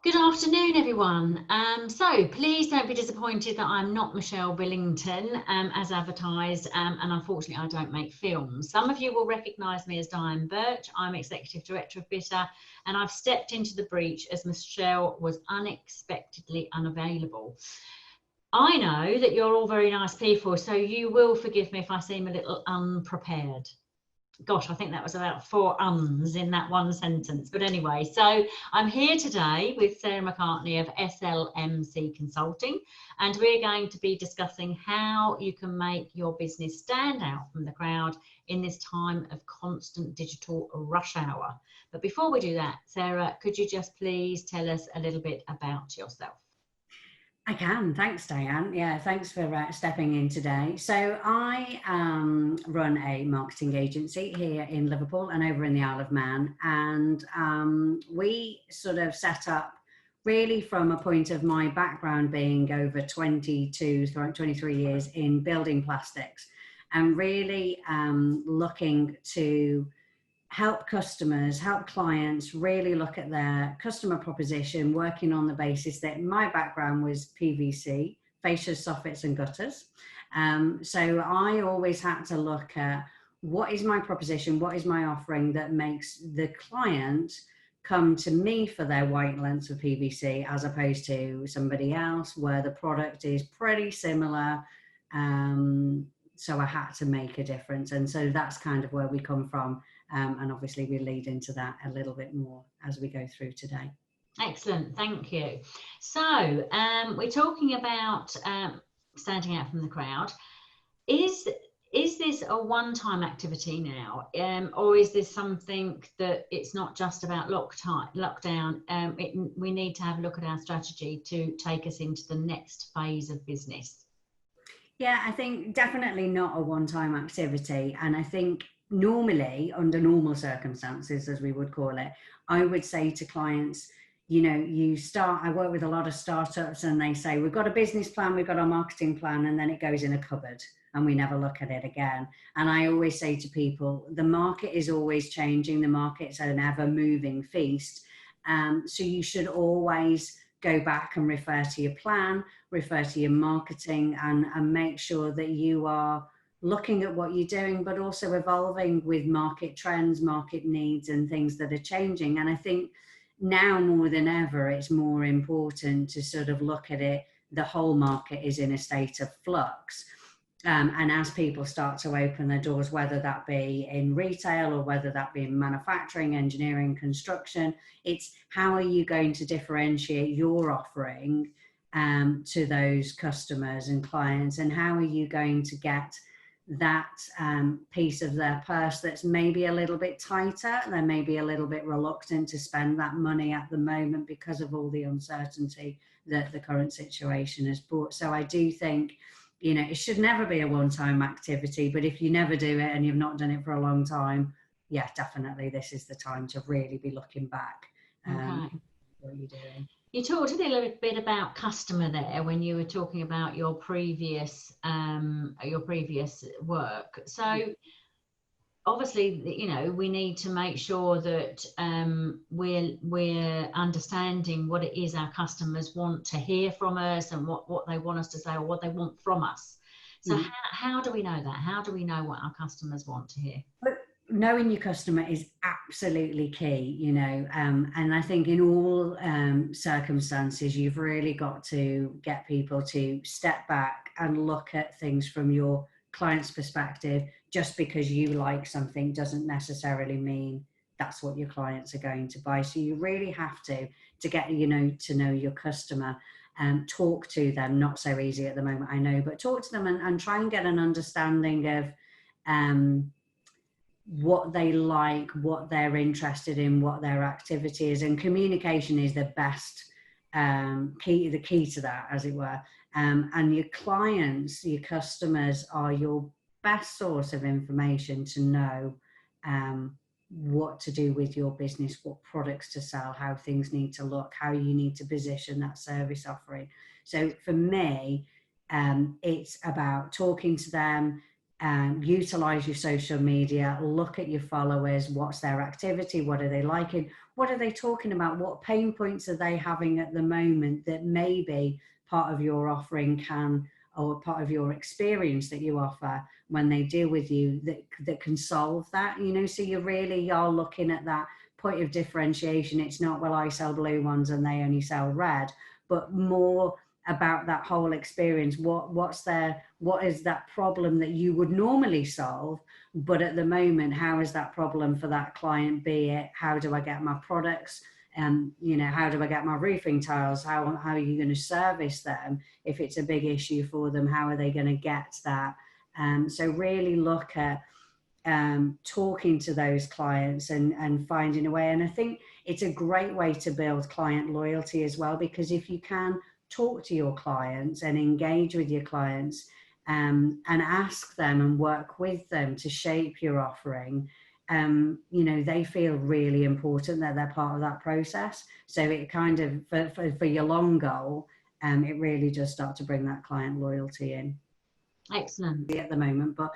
Good afternoon, everyone. So please don't be disappointed that I'm not Michelle Billington as advertised, and unfortunately I don't make films. Some of you will recognise me as Diane Birch. I'm Executive Director of BITA, and I've stepped into the breach as Michelle was unexpectedly unavailable. I know that you're all very nice people, so you will forgive me if I seem a little unprepared. Gosh, I think that was about 4 ums in that one sentence. But anyway, so I'm here today with Sarah McCartney of SLMC-Consulting, and we're going to be discussing how you can make your business stand out from the crowd in this time of constant digital rush hour. But before we do that, Sarah, could you just please tell us a little bit about yourself? I can. Thanks, Diane. Yeah, thanks for stepping in today. So I run a marketing agency here in Liverpool and over in the Isle of Man. And we sort of set up really from a point of my background being over 23 years in building plastics and really looking to help customers, help clients really look at their customer proposition, working on the basis that my background was PVC, fascias, soffits and gutters. So I always had to look at what is my proposition, what is my offering that makes the client come to me for their white lengths of PVC as opposed to somebody else where the product is pretty similar. So I had to make a difference. And so that's kind of where we come from. And obviously we lead into that a little bit more as we go through today. Excellent, thank you. So we're talking about standing out from the crowd. Is this a one-time activity now, or is this something that it's not just about lockdown? We need to have a look at our strategy to take us into the next phase of business. Yeah, I think definitely not a one-time activity. And I think normally, under normal circumstances, as we would call it, I would say to clients, you know, I work with a lot of startups and they say, we've got a business plan, we've got a marketing plan, and then it goes in a cupboard and we never look at it again. And I always say to people, the market is always changing. The market's an ever moving feast. So you should always go back and refer to your plan, refer to your marketing, and make sure that you are looking at what you're doing, but also evolving with market trends, market needs, and things that are changing. And I think now more than ever, it's more important to sort of look at it. The whole market is in a state of flux. And as people start to open their doors, whether that be in retail or whether that be in manufacturing, engineering, construction, it's how are you going to differentiate your offering to those customers and clients, and how are you going to get that piece of their purse that's maybe a little bit tighter, they're maybe a little bit reluctant to spend that money at the moment because of all the uncertainty that the current situation has brought. So I do think, you know, it should never be a one-time activity, but if you never do it and you've not done it for a long time, yeah, definitely this is the time to really be looking back. What you're doing. You talked a little bit about customer there when you were talking about your previous work. So obviously, you know, we need to make sure that we're understanding what it is our customers want to hear from us and what they want us to say or what they want from us. So how do we know that? How do we know what our customers want to hear? Knowing your customer is absolutely key, you know, and I think in all circumstances, you've really got to get people to step back and look at things from your client's perspective. Just because you like something doesn't necessarily mean that's what your clients are going to buy. So you really have to get, you know, to know your customer and talk to them. Not so easy at the moment, I know, but talk to them and try and get an understanding of what they like, what they're interested in, what their activity is. And communication is the best the key to that, as it were. And your clients, your customers are your best source of information to know what to do with your business, what products to sell, how things need to look, how you need to position that service offering. So for me, it's about talking to them, utilize your social media, look at your followers, what's their activity, what are they liking, what are they talking about, what pain points are they having at the moment that maybe part of your offering can, or part of your experience that you offer when they deal with you, that can solve that, you know. So you really are looking at that point of differentiation. It's not, well, I sell blue ones and they only sell red, but more about that whole experience. What is that problem that you would normally solve, but at the moment, how is that problem for that client? Be it, how do I get my products, you know, how do I get my roofing tiles, how are you going to service them if it's a big issue for them, how are they going to get that? So really look at talking to those clients and finding a way. And I think it's a great way to build client loyalty as well, because if you can talk to your clients and engage with your clients, and ask them and work with them to shape your offering, you know, they feel really important that they're part of that process. So it kind of, for your long goal, it really does start to bring that client loyalty in. Excellent. At the moment, but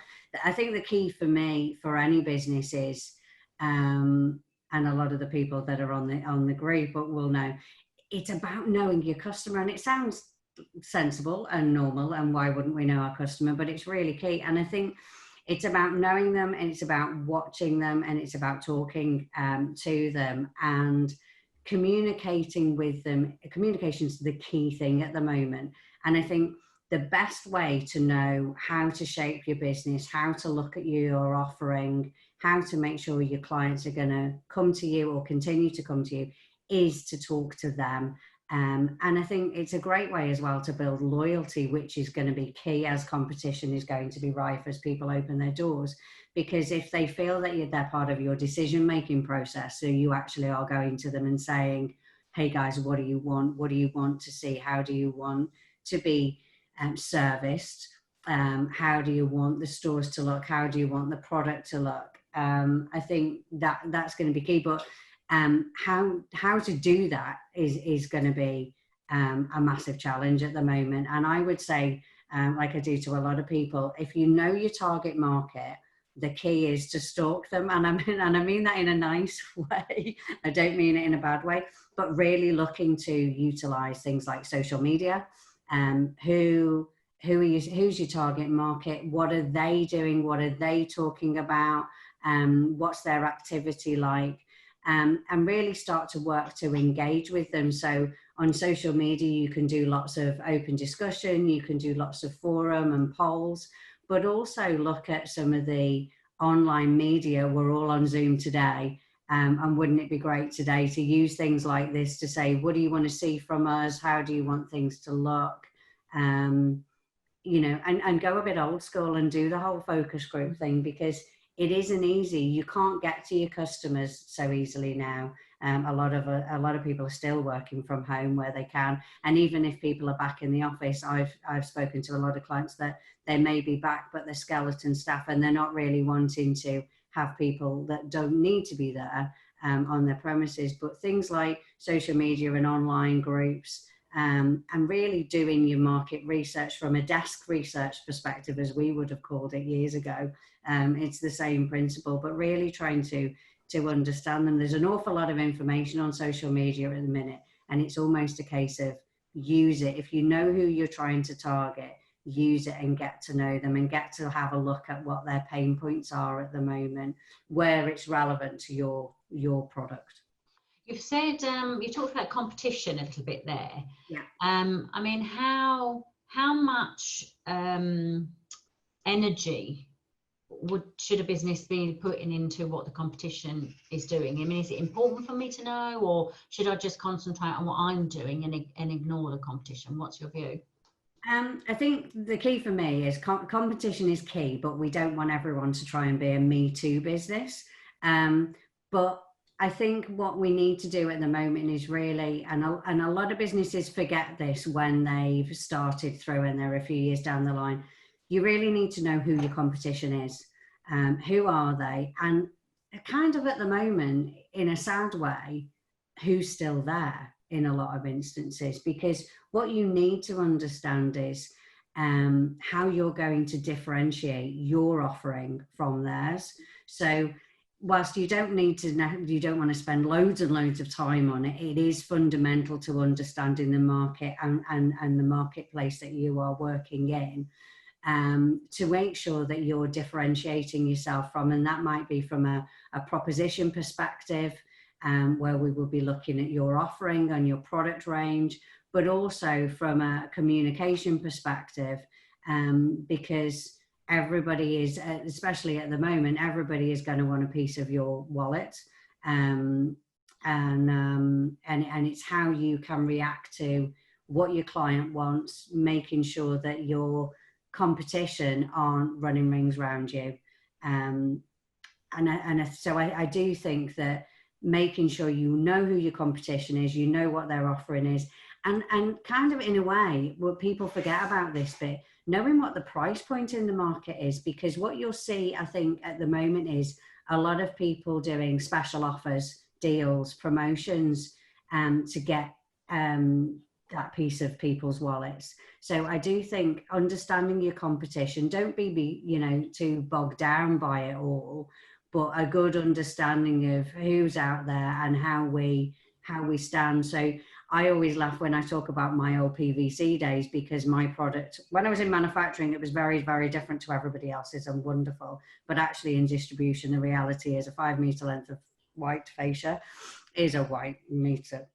I think the key for me, for any business, is, and a lot of the people that are on the group will know, it's about knowing your customer. And it sounds sensible and normal, and why wouldn't we know our customer? But it's really key. And I think it's about knowing them, and it's about watching them, and it's about talking to them and communicating with them. Communication is the key thing at the moment. And I think the best way to know how to shape your business, how to look at your offering, how to make sure your clients are going to come to you or continue to come to you, is to talk to them. And I think it's a great way as well to build loyalty, which is going to be key as competition is going to be rife as people open their doors. Because if they feel that they're part of your decision-making process, so you actually are going to them and saying, hey guys, what do you want? What do you want to see? How do you want to be serviced? How do you want the stores to look? How do you want the product to look? I think that's going to be key. But how to do that is going to be a massive challenge at the moment. And I would say, like I do to a lot of people, if you know your target market, the key is to stalk them. And I mean that in a nice way. I don't mean it in a bad way, but really looking to utilize things like social media. Who's your target market? What are they doing? What are they talking about? What's their activity like? And really start to work to engage with them. So on social media, you can do lots of open discussion, you can do lots of forum and polls, but also look at some of the online media. We're all on Zoom today. And wouldn't it be great today to use things like this to say, what do you want to see from us? How do you want things to look? You know, and go a bit old school and do the whole focus group thing, because it isn't easy. You can't get to your customers so easily now. A lot of people are still working from home where they can. And even if people are back in the office, I've spoken to a lot of clients that they may be back, but they're skeleton staff, and they're not really wanting to have people that don't need to be there on their premises. But things like social media and online groups, and really doing your market research from a desk research perspective, as we would have called it years ago. It's the same principle, but really trying to understand them. There's an awful lot of information on social media at the minute, and it's almost a case of use it. If you know who you're trying to target, use it and get to know them and get to have a look at what their pain points are at the moment, where it's relevant to your product. You've said, you talked about competition a little bit there. Yeah. I mean, how much energy should a business be putting into what the competition is doing? I mean, is it important for me to know, or should I just concentrate on what I'm doing and ignore the competition? What's your view? I think the key for me is competition is key, but we don't want everyone to try and be a Me Too business. But I think what we need to do at the moment is really, and a lot of businesses forget this when they've started through and they're a few years down the line, you really need to know who your competition is. Who are they? And kind of at the moment, in a sad way, who's still there in a lot of instances, because what you need to understand is how you're going to differentiate your offering from theirs. So whilst you don't want to spend loads and loads of time on it, it is fundamental to understanding the market and the marketplace that you are working in, to make sure that you're differentiating yourself from, and that might be from a proposition perspective, where we will be looking at your offering and your product range, but also from a communication perspective, because everybody is, especially at the moment, everybody is going to want a piece of your wallet, and it's how you can react to what your client wants, making sure that your competition aren't running rings around you, so I do think that making sure you know who your competition is, you know what their offering is, and kind of in a way, what people forget about this bit, knowing what the price point in the market is, because what you'll see, I think, at the moment is a lot of people doing special offers, deals, promotions, to get that piece of people's wallets. So I do think understanding your competition, don't be too bogged down by it all, but a good understanding of who's out there and how we stand. So I always laugh when I talk about my old PVC days, because my product, when I was in manufacturing, it was very, very different to everybody else's and wonderful. But actually in distribution, the reality is a 5 meter length of white fascia is a 5 meter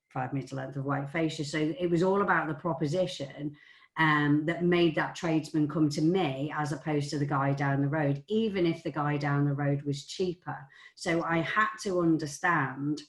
length of white fascia. So it was all about the proposition that made that tradesman come to me as opposed to the guy down the road, even if the guy down the road was cheaper. So I had to understand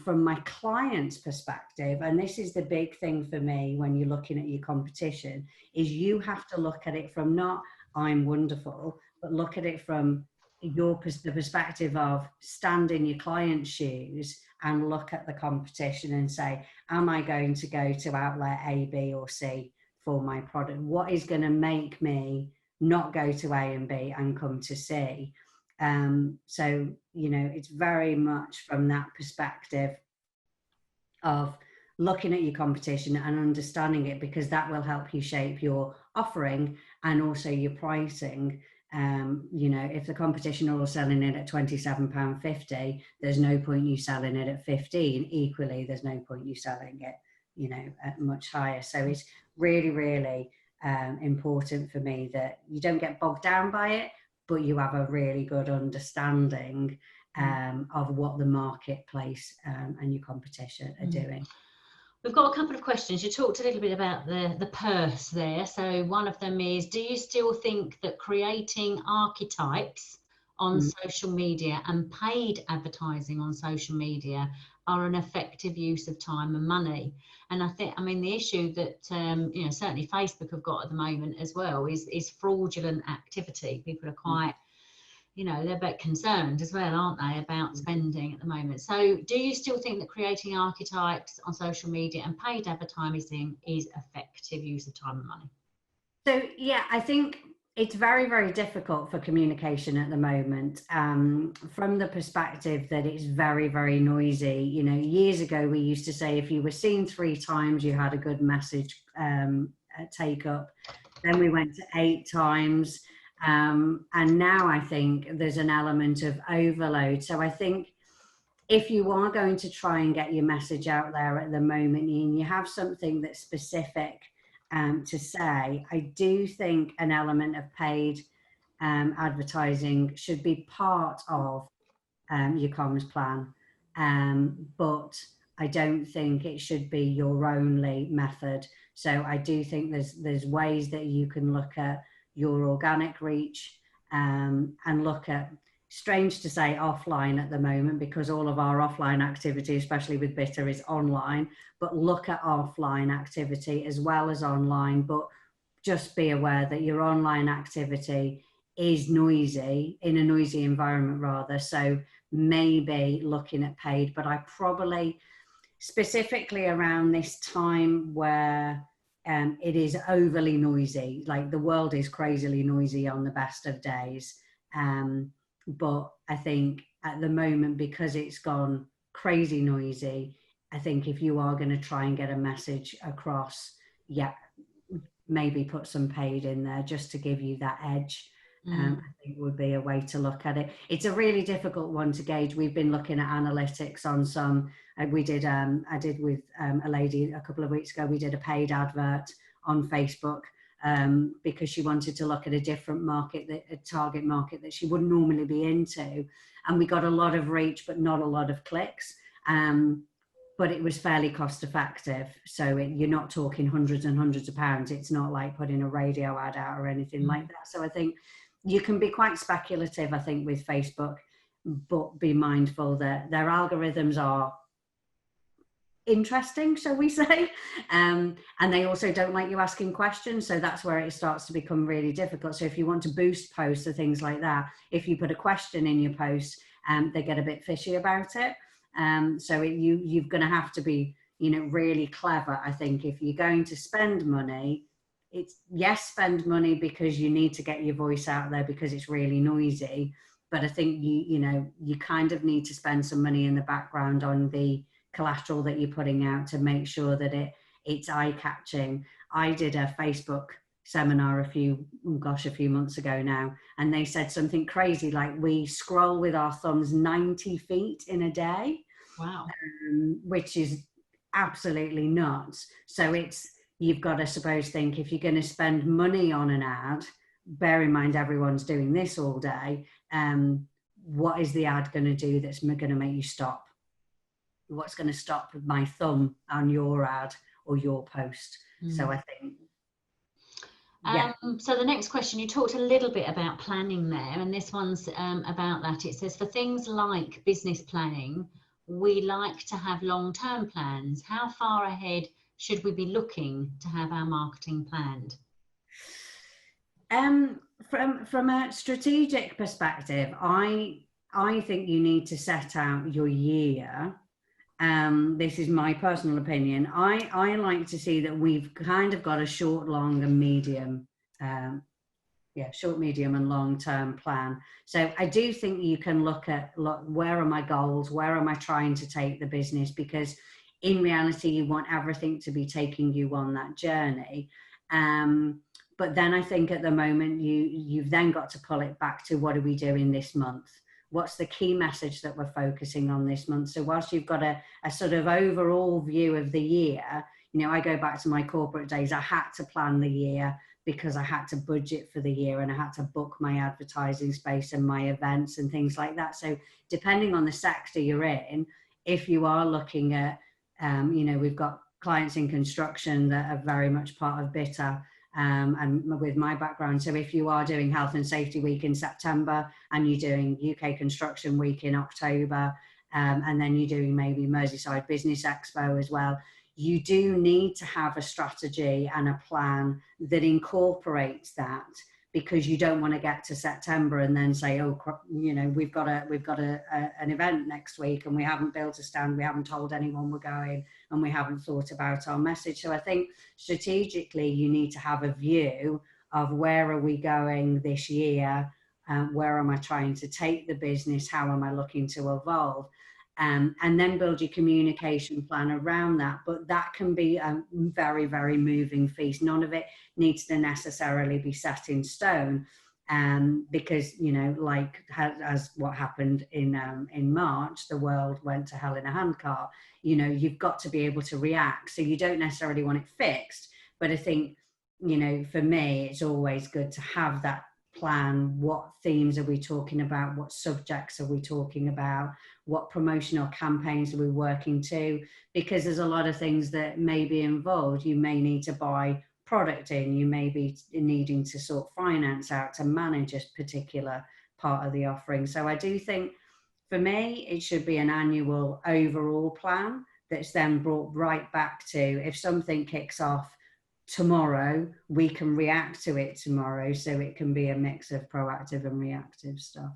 from my client's perspective, and this is the big thing for me when you're looking at your competition, is you have to look at it from not I'm wonderful, but look at it from the perspective of stand in your client's shoes and look at the competition and say, am I going to go to outlet A, B or C for my product? What is going to make me not go to A and B and come to C? So, it's very much from that perspective of looking at your competition and understanding it, because that will help you shape your offering and also your pricing. If the competition are all selling it at £27.50, there's no point you selling it at 15. Equally, there's no point you selling it, at much higher. So it's really, really important for me that you don't get bogged down by it, but you have a really good understanding of what the marketplace and your competition are doing. We've got a couple of questions. You talked a little bit about the purse there. So one of them is, do you still think that creating archetypes on social media and paid advertising on social media are an effective use of time and money? And the issue that, certainly Facebook have got at the moment as well is fraudulent activity. People are quite, they're a bit concerned as well, aren't they, about spending at the moment. So do you still think that creating archetypes on social media and paid advertising is effective use of time and money? So, yeah, I think it's very, very difficult for communication at the moment, from the perspective that it's very, very noisy. Years ago, we used to say if you were seen 3 times, you had a good message take up. Then we went to 8 times. And now I think there's an element of overload. So I think if you are going to try and get your message out there at the moment and you have something that's specific to say, I do think an element of paid advertising should be part of your comms plan. But I don't think it should be your only method. So I do think there's ways that you can look at your organic reach and look at, strange to say offline at the moment, because all of our offline activity, especially with BITA, is online, but look at offline activity as well as online. But just be aware that your online activity is noisy, in a noisy environment rather. So maybe looking at paid, but I probably specifically around this time where it is overly noisy, like the world is crazily noisy on the best of days. But I think at the moment, because it's gone crazy noisy, I think if you are going to try and get a message across, maybe put some paid in there just to give you that edge. I think would be a way to look at it. It's a really difficult one to gauge. We've been looking at analytics on some. I did with a lady a couple of weeks ago. We did a paid advert on Facebook because she wanted to look at a different market, a target market that she wouldn't normally be into, and we got a lot of reach, but not a lot of clicks. But it was fairly cost effective. So you're not talking hundreds and hundreds of pounds. It's not like putting a radio ad out or anything like that. So I think you can be quite speculative, I think, with Facebook, but be mindful that their algorithms are interesting, shall we say, and they also don't like you asking questions, so that's where it starts to become really difficult. So if you want to boost posts or things like that, if you put a question in your post, they get a bit fishy about it. So you're going to have to be, really clever. I think if you're going to spend money, spend money because you need to get your voice out there because it's really noisy. But I think you kind of need to spend some money in the background on the collateral that you're putting out to make sure that it's eye-catching. I did a Facebook seminar a few months ago now, and they said something crazy like we scroll with our thumbs 90 feet in a day. Wow. Which is absolutely nuts. So you've got to think, if you're going to spend money on an ad, bear in mind everyone's doing this all day, what is the ad going to do that's going to make you stop? What's going to stop my thumb on your ad or your post? So I think so the next question, you talked a little bit about planning there, and this one's about that. It says, for things like business planning, we like to have long-term plans. How far ahead should we be looking to have our marketing planned? From a strategic perspective, I think you need to set out your year. This is my personal opinion. I like to see that we've kind of got a short, long, and medium, short, medium, and long-term plan. So I do think you can look at where are my goals, where am I trying to take the business, because in reality you want everything to be taking you on that journey. But then I think at the moment you've then got to pull it back to, what are we doing this month? What's the key message that we're focusing on this month? So whilst you've got a sort of overall view of the year, I go back to my corporate days, I had to plan the year because I had to budget for the year and I had to book my advertising space and my events and things like that. So depending on the sector you're in, if you are looking at, we've got clients in construction that are very much part of BITA, and with my background. So if you are doing Health and Safety Week in September and you're doing UK Construction Week in October, and then you're doing maybe Merseyside Business Expo as well, you do need to have a strategy and a plan that incorporates that, because you don't want to get to September and then say, oh, we've got an event next week and we haven't built a stand, we haven't told anyone we're going, and we haven't thought about our message. So I think strategically you need to have a view of, where are we going this year, where am I trying to take the business, how am I looking to evolve, and then build your communication plan around that. But that can be a very, very moving feast. None of it needs to necessarily be set in stone, because as what happened in March, the world went to hell in a handcart. You've got to be able to react. So you don't necessarily want it fixed, but I think, for me, it's always good to have that plan. What themes are we talking about? What subjects are we talking about? What promotional campaigns are we working to? Because there's a lot of things that may be involved. You may need to buy product in, you may be needing to sort finance out to manage a particular part of the offering. So I do think, for me, it should be an annual overall plan that's then brought right back to, if something kicks off tomorrow, we can react to it tomorrow. So it can be a mix of proactive and reactive stuff.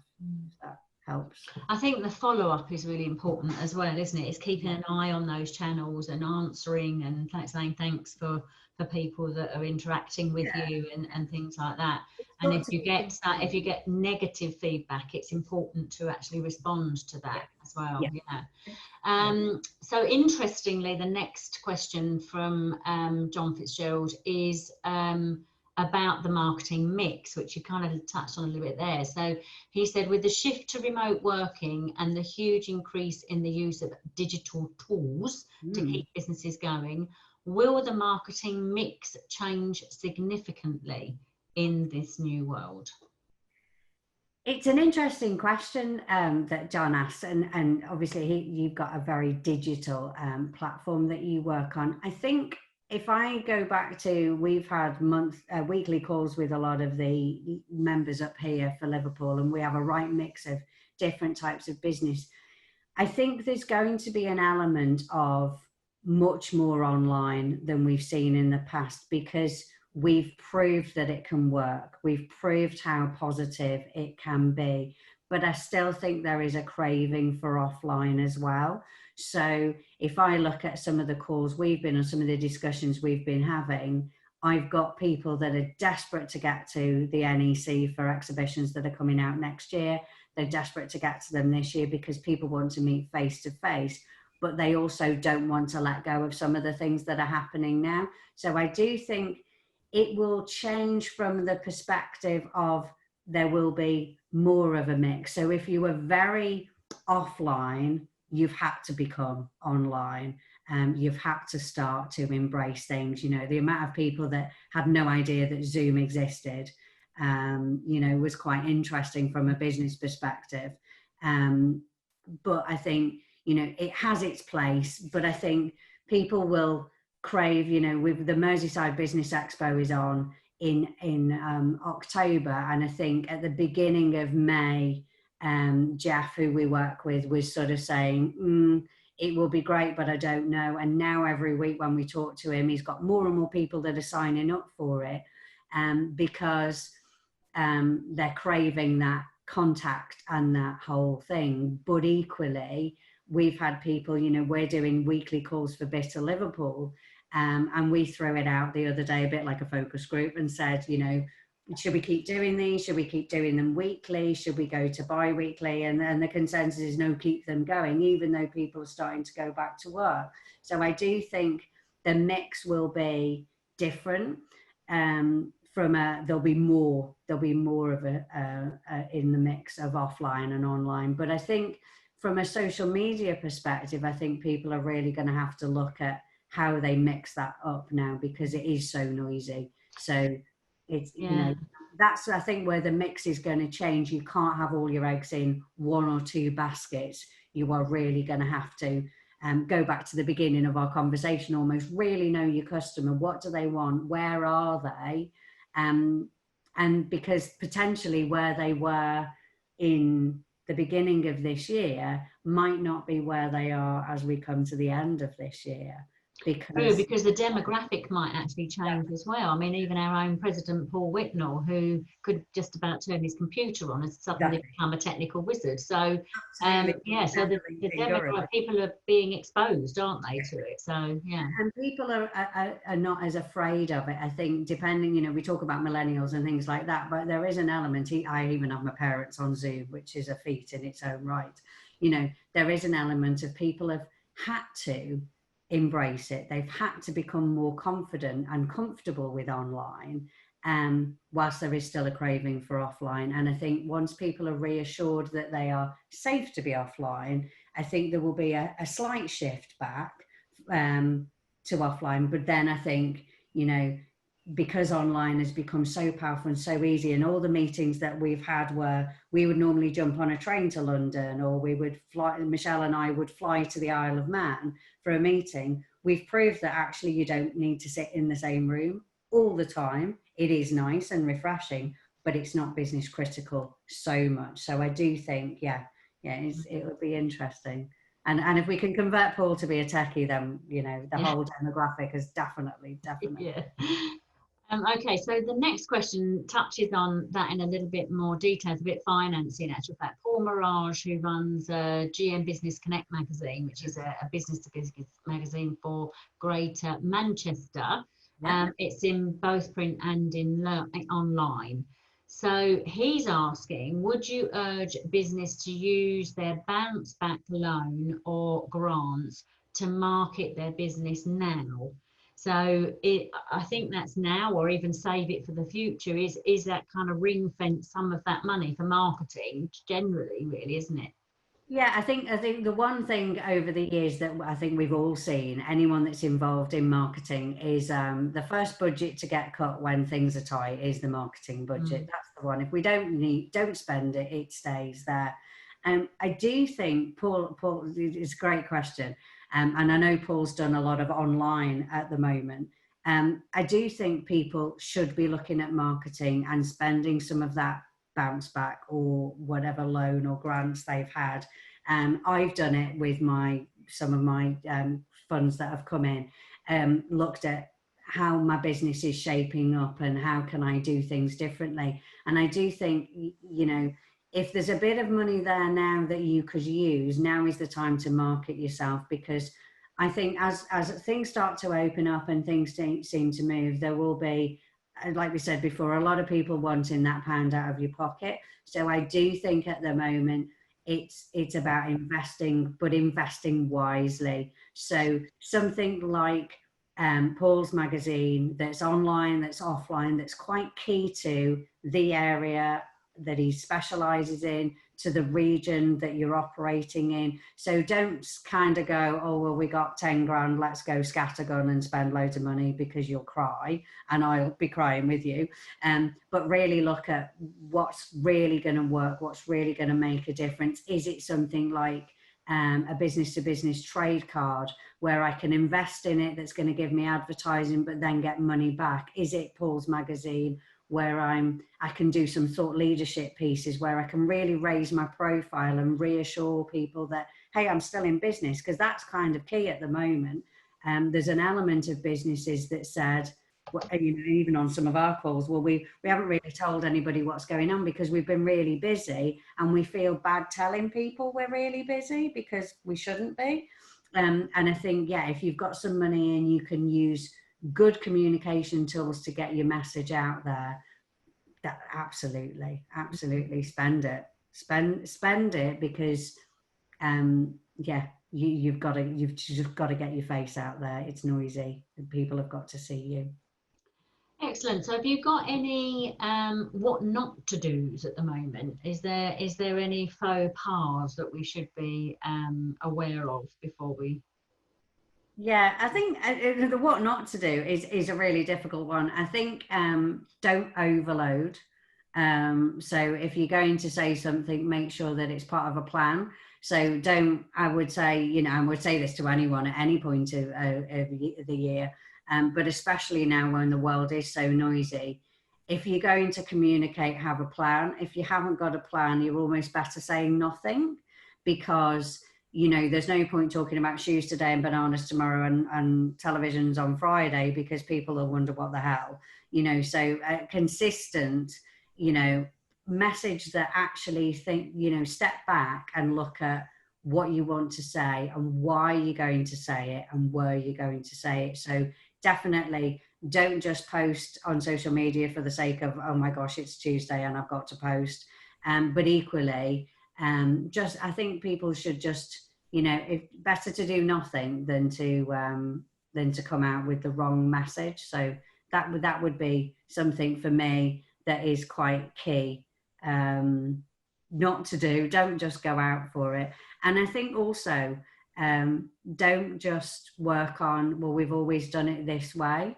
If that helps. I think the follow-up is really important as well, isn't it? It's keeping an eye on those channels and answering and saying thanks for people that are interacting with you and things like that. And if you get negative feedback, it's important to actually respond to that as well. So interestingly, the next question from John Fitzgerald is about the marketing mix, which you kind of touched on a little bit there. So he said, with the shift to remote working and the huge increase in the use of digital tools to keep businesses going, will the marketing mix change significantly in this new world? It's an interesting question that John asked, and obviously you've got a very digital platform that you work on. I think if I go back to, we've had weekly calls with a lot of the members up here for Liverpool, and we have a right mix of different types of business. I think there's going to be an element of much more online than we've seen in the past, because we've proved that it can work. We've proved how positive it can be, but I still think there is a craving for offline as well. So if I look at some of the calls we've been on, some of the discussions we've been having, I've got people that are desperate to get to the NEC for exhibitions that are coming out next year. They're desperate to get to them this year because people want to meet face to face, but they also don't want to let go of some of the things that are happening now. So I do think it will change from the perspective of there will be more of a mix. So if you were very offline, you've had to become online. You've had to start to embrace things. You know, the amount of people that had no idea that Zoom existed, you know, was quite interesting from a business perspective. But I think, you know, it has its place, but I think people will crave, you know, with the Merseyside Business Expo is on in October, and I think at the beginning of May, Jeff, who we work with, was sort of saying, it will be great, but I don't know. And now every week when we talk to him, he's got more and more people that are signing up for it, because they're craving that contact and that whole thing. But equally, we've had people, you know, we're doing weekly calls for BITA Liverpool, and we threw it out the other day a bit like a focus group and said, you know, should we keep doing these? Should we keep doing them weekly? Should we go to bi-weekly? And then the consensus is no, keep them going, even though people are starting to go back to work. So I do think the mix will be different. There'll be more of a in the mix of offline and online. But I think from a social media perspective, I think people are really going to have to look at how they mix that up now, because it is so noisy. So it's, you know, that's, I think, where the mix is going to change. You can't have all your eggs in one or two baskets. You are really going to have to go back to the beginning of our conversation, almost really know your customer. What do they want? Where are they? And because potentially where they were in the beginning of this year might not be where they are as we come to the end of this year. Because the demographic might actually change as well. I mean, even our own President Paul Whitnell, who could just about turn his computer on, has suddenly become a technical wizard. So, so the demographic, people are being exposed, aren't they, to it? So, yeah. And people are not as afraid of it, I think, depending, you know, we talk about millennials and things like that, but there is an element. I even have my parents on Zoom, which is a feat in its own right. You know, there is an element of people have had to embrace it. They've had to become more confident and comfortable with online, whilst there is still a craving for offline. And I think once people are reassured that they are safe to be offline, I think there will be a slight shift back to offline. But then I think, you know, because online has become so powerful and so easy, and all the meetings that we've had where we would normally jump on a train to London, or we would fly, Michelle and I would fly to the Isle of Man for a meeting, we've proved that actually you don't need to sit in the same room all the time. It is nice and refreshing, but it's not business critical so much. So I do think, it would be interesting. And if we can convert Paul to be a techie, then, you know, the whole demographic is definitely. Yeah. Okay, so the next question touches on that in a little bit more detail. It's a bit finance in actual fact. Paul Mirage, who runs GM Business Connect magazine, which is a business-to-business magazine for Greater Manchester. Yeah. It's in both print and in online. So he's asking, would you urge business to use their bounce back loan or grants to market their business now? So I think that's now, or even save it for the future, is that kind of ring fence some of that money for marketing generally, really, isn't it? Yeah, I think the one thing over the years that I think we've all seen, anyone that's involved in marketing, is the first budget to get cut when things are tight is the marketing budget. That's the one. If we don't spend it, it stays there. I do think Paul, it's a great question, and I know Paul's done a lot of online at the moment. I do think people should be looking at marketing and spending some of that bounce back or whatever loan or grants they've had. I've done it with some of my funds that have come in, looked at how my business is shaping up and how can I do things differently. And I do think, you know, if there's a bit of money there now that you could use, now is the time to market yourself, because I think as things start to open up and things seem to move, there will be, like we said before, a lot of people wanting that pound out of your pocket. So I do think at the moment it's about investing, but investing wisely. So something like Paul's magazine, that's online, that's offline, that's quite key to the area that he specializes in, to the region that you're operating in. So don't kind of go, oh, well, we got 10 grand, let's go scattergun and spend loads of money, because you'll cry and I'll be crying with you. But really look at what's really going to work, what's really going to make a difference. Is it something like a business-to-business trade card where I can invest in it, that's going to give me advertising but then get money back? Is it Paul's magazine where I can do some thought leadership pieces where I can really raise my profile and reassure people that, hey, I'm still in business? Because that's kind of key at the moment. There's an element of businesses that said, well, you know, even on some of our calls, well, we haven't really told anybody what's going on because we've been really busy, and we feel bad telling people we're really busy because we shouldn't be. And I think, yeah, if you've got some money and you can use good communication tools to get your message out there, that absolutely spend it, because yeah, you've just got to get your face out there. It's noisy and people have got to see you. Excellent. So have you got any what not to do's at the moment? Is there any faux pas that we should be aware of before we? Yeah, I think the what not to do is a really difficult one. I think don't overload. So if you're going to say something, make sure that it's part of a plan. So don't, I would say, you know, I would say this to anyone at any point of the year, but especially now when the world is so noisy. If you're going to communicate, have a plan. If you haven't got a plan, you're almost better saying nothing, because you know, there's no point talking about shoes today and bananas tomorrow and televisions on Friday, because people will wonder what the hell, you know. So consistent, you know, message that actually think, you know, step back and look at what you want to say and why you're going to say it and where you're going to say it. So definitely don't just post on social media for the sake of, oh my gosh, it's Tuesday and I've got to post. But equally, I think people should just, you know, it's better to do nothing than to come out with the wrong message. So that would be something for me that is quite key, not to do. Don't just go out for it. And I think also, don't just work on, well, we've always done it this way.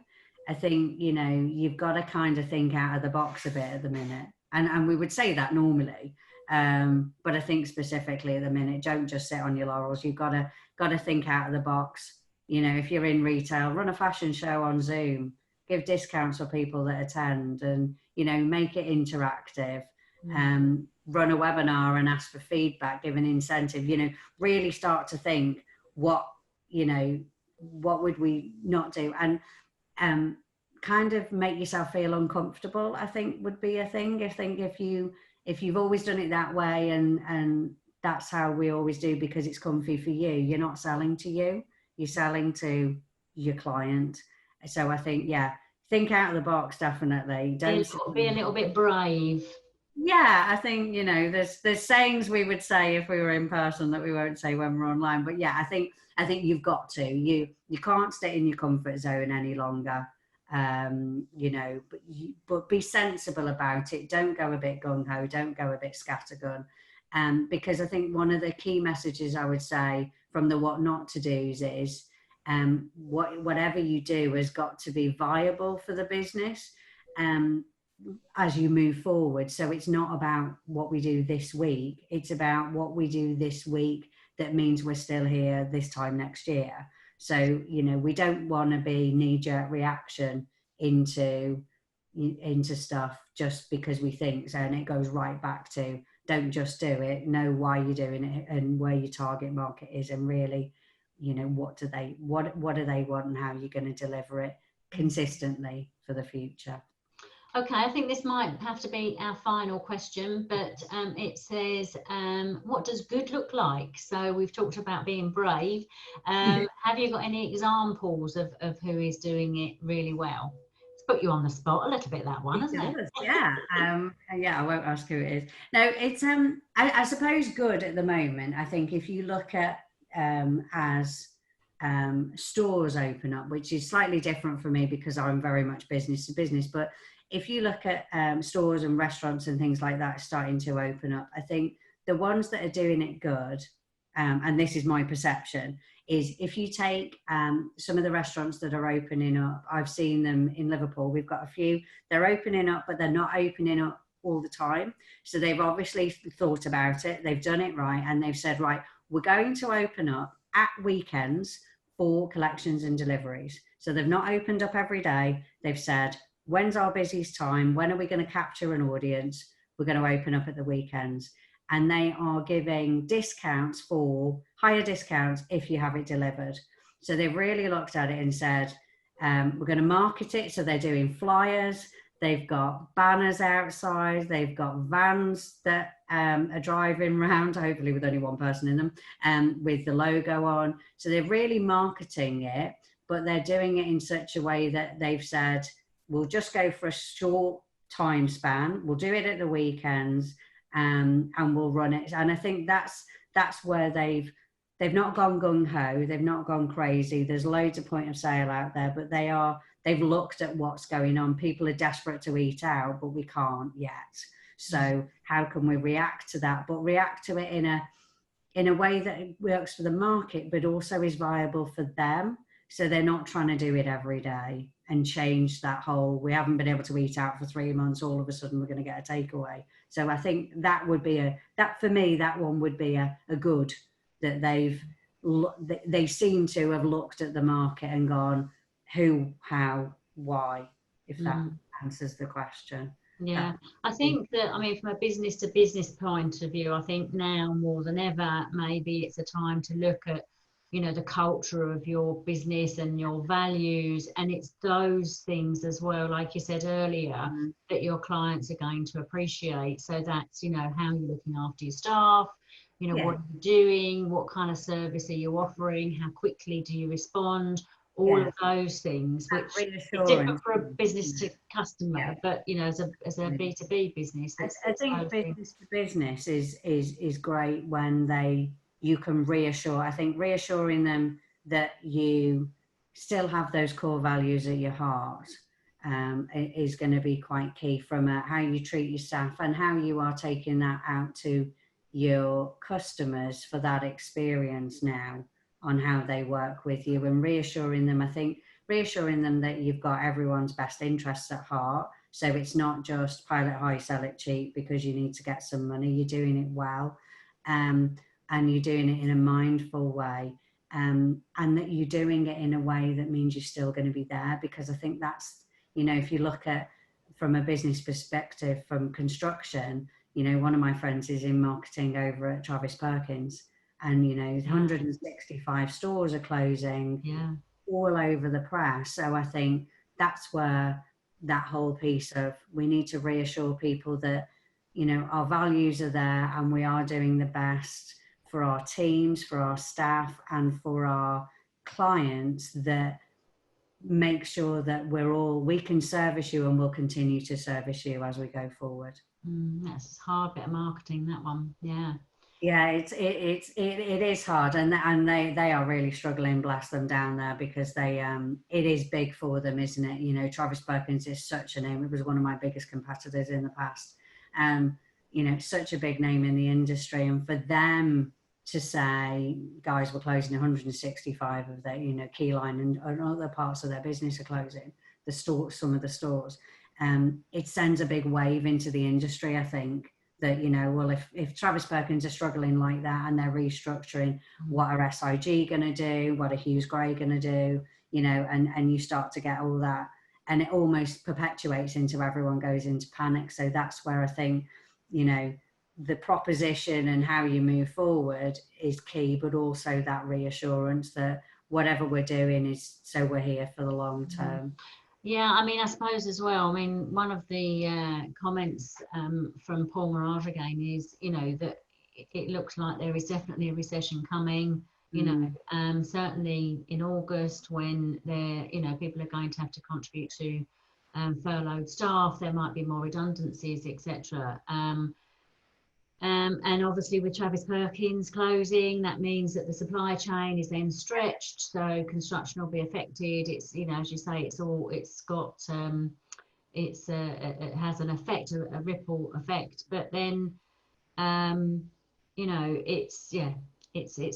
I think, you know, you've got to kind of think out of the box a bit at the minute. And we would say that normally. But I think specifically at the minute, don't just sit on your laurels. You've got to think out of the box. You know, if you're in retail, run a fashion show on Zoom, give discounts for people that attend, and, you know, make it interactive. Run a webinar and ask for feedback, give an incentive, you know, really start to think what would we not do? And kind of make yourself feel uncomfortable, I think would be a thing. I think if you've always done it that way, and that's how we always do because it's comfy for you, you're not selling to you, you're selling to your client. So I think, yeah, think out of the box, definitely. Don't be a little bit brave. Yeah, I think, you know, there's sayings we would say if we were in person that we won't say when we're online. But yeah, I think you've got to. You can't stay in your comfort zone any longer. You know, but be sensible about it. Don't go a bit gung-ho, don't go a bit scattergun. Because I think one of the key messages I would say from the what not to do's is whatever you do has got to be viable for the business. As you move forward. So it's not about what we do this week, it's about what we do this week that means we're still here this time next year. So, you know, we don't want to be knee-jerk reaction into stuff just because we think so, and it goes right back to don't just do it, know why you're doing it and where your target market is, and really, you know, what do they want and how you're going to deliver it consistently for the future. Okay, I think this might have to be our final question, but it says, what does good look like? So we've talked about being brave. Have you got any examples of who is doing it really well? It's put you on the spot a little bit, that one, hasn't it? Yeah. Yeah, I won't ask who it is. No, it's I suppose good at the moment. I think if you look at as stores open up, which is slightly different for me because I'm very much business to business, but if you look at stores and restaurants and things like that starting to open up, I think the ones that are doing it good, and this is my perception, is if you take some of the restaurants that are opening up, I've seen them in Liverpool, we've got a few, they're opening up, but they're not opening up all the time. So they've obviously thought about it, they've done it right, and they've said, right, we're going to open up at weekends for collections and deliveries. So they've not opened up every day, they've said, when's our busiest time? When are we going to capture an audience? We're going to open up at the weekends. And they are giving discounts for higher discounts if you have it delivered. So they've really looked at it and said, we're going to market it. So they're doing flyers. They've got banners outside. They've got vans that are driving around, hopefully with only one person in them, with the logo on. So they're really marketing it, but they're doing it in such a way that they've said, we'll just go for a short time span. We'll do it at the weekends, and we'll run it. And I think that's where they've not gone gung ho. They've not gone crazy. There's loads of point of sale out there, but they've looked at what's going on. People are desperate to eat out, but we can't yet. So how can we react to that? But react to it in a way that works for the market, but also is viable for them. So they're not trying to do it every day and change that whole, we haven't been able to eat out for 3 months, all of a sudden we're going to get a takeaway. So I think that would be for me, that one would be a good, that they seem to have looked at the market and gone, who, how, why, if that answers the question. Yeah, I think that, I mean, from a business to business point of view, I think now more than ever, maybe it's a time to look at, you know, the culture of your business and your values, and it's those things as well, like you said earlier, that your clients are going to appreciate. So that's, you know, how you're looking after your staff, you know, what are you doing, what kind of service are you offering, how quickly do you respond, all of those things, which is different for a business to customer, but, you know, as a B2B business, I think business to business is great when you can reassure. I think reassuring them that you still have those core values at your heart is going to be quite key, from how you treat your staff and how you are taking that out to your customers for that experience now on how they work with you, and reassuring them. I think reassuring them that you've got everyone's best interests at heart. So it's not just pile it high, sell it cheap because you need to get some money. You're doing it well. And you're doing it in a mindful way, and that you're doing it in a way that means you're still going to be there. Because I think that's, you know, if you look at from a business perspective, from construction, you know, one of my friends is in marketing over at Travis Perkins, and, you know, 165 stores are closing all over the press. So I think that's where that whole piece of, we need to reassure people that, you know, our values are there and we are doing the best for our teams, for our staff, and for our clients, that make sure that we can service you and we'll continue to service you as we go forward. That's a hard bit of marketing, that one. Yeah. Yeah, it is hard, and they are really struggling, bless them, down there, because it is big for them, isn't it? You know, Travis Perkins is such a name. It was one of my biggest competitors in the past. You know, such a big name in the industry, and for them to say, guys, we're closing 165 of their, you know, Keyline and other parts of their business are closing, the stores, some of the stores, it sends a big wave into the industry, I think. That, you know, well, if Travis Perkins are struggling like that and they're restructuring, what are SIG going to do? What are Hughes Gray going to do? You know, and you start to get all that, and it almost perpetuates into everyone goes into panic. So that's where I think, you know, the proposition and how you move forward is key, but also that reassurance that whatever we're doing is so we're here for the long term. Yeah, I mean, I suppose as well, I mean, one of the comments from Paul Mirage again is, you know, that it looks like there is definitely a recession coming, you know, certainly in August, when you know, people are going to have to contribute to furloughed staff, there might be more redundancies, etc. And obviously with Travis Perkins closing, that means that the supply chain is then stretched, so construction will be affected. It's, you know, as you say, it has an effect, a ripple effect. But then, you know, it's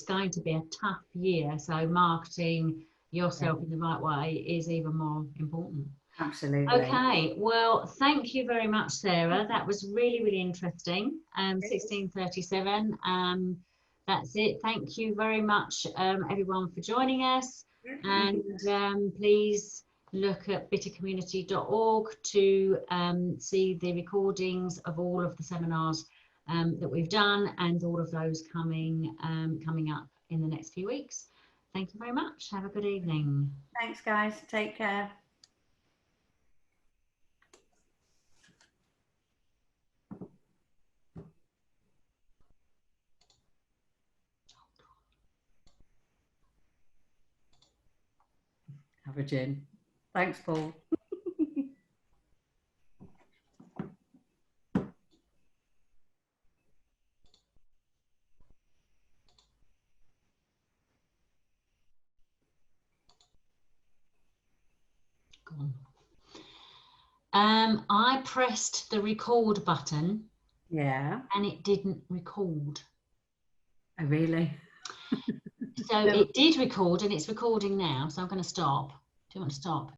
going to be a tough year. So marketing yourself in the right way is even more important. Absolutely. Okay, well, thank you very much, Sarah. That was really, really interesting. 1637. That's it. Thank you very much, everyone, for joining us. And please look at bitacommunity.org to see the recordings of all of the seminars that we've done, and all of those coming up in the next few weeks. Thank you very much. Have a good evening. Thanks, guys. Take care. Have a gin. Thanks, Paul. I pressed the record button. Yeah. And it didn't record. Oh, really? So it did record, and it's recording now. So I'm going to stop. Do you want to stop?